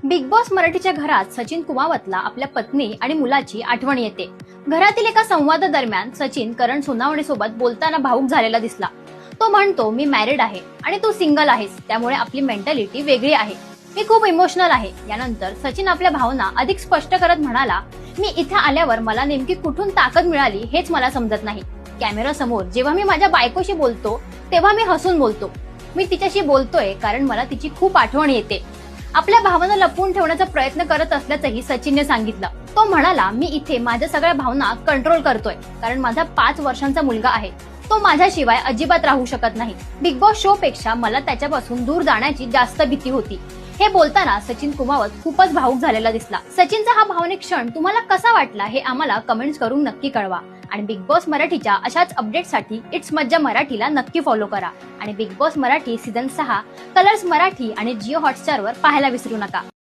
Big boss मराठीच्या घरात सचिन कुमावतला आपल्या पत्नी आणि मुलाची आठवण येते. घरातील एका संवादादरम्यान सचिन करण सोनावणेसोबत बोलताना भावूक झालेला दिसला. तो म्हणतो, मी मॅरिड आहे आणि तू सिंगल आहेस, त्यामुळे आपली मेंटॅलिटी वेगळी आहे. मी खूप इमोशनल आहे. यानंतर सचिन आपल्या भावना अधिक स्पष्ट करत म्हणाला, मी इथे आल्यावर मला नेमकी कुठून ताकद मिळाली हेच मला समजत नाही. कॅमेरा समोर जेव्हा मी माझ्या बायकोशी बोलतो तेव्हा मी हसून बोलतो. मी तिच्याशी बोलतोय कारण मला तिची खूप आठवण येते. आपल्या भावना लपवून ठेवण्याचा प्रयत्न करत असल्याचंही सचिनने सांगितलं. तो म्हणाला, मी इथे माझ्या सगळ्या भावना कंट्रोल करतोय कारण माझा 5 वर्षांचा मुलगा आहे. तो माझ्याशिवाय अजिबात राहू शकत नाही. बिग बॉस शो पेक्षा मला त्याच्यापासून दूर जाण्याची जास्त भीती होती. हे बोलताना सचिन कुमावत खूपच भावूक झालेला दिसला. सचिनचा हा भावनिक क्षण तुम्हाला कसा वाटला हे आम्हाला कमेंट्स करून नक्की कळवा. आणि बिग बॉस मराठीच्या अशाच अपडेटसाठी इट्स मज्जा मराठीला नक्की फॉलो करा. आणि big boss Marathi season 6 colours Marathi आणि जिओ हॉटस्टारवर पाहायला विसरू नका.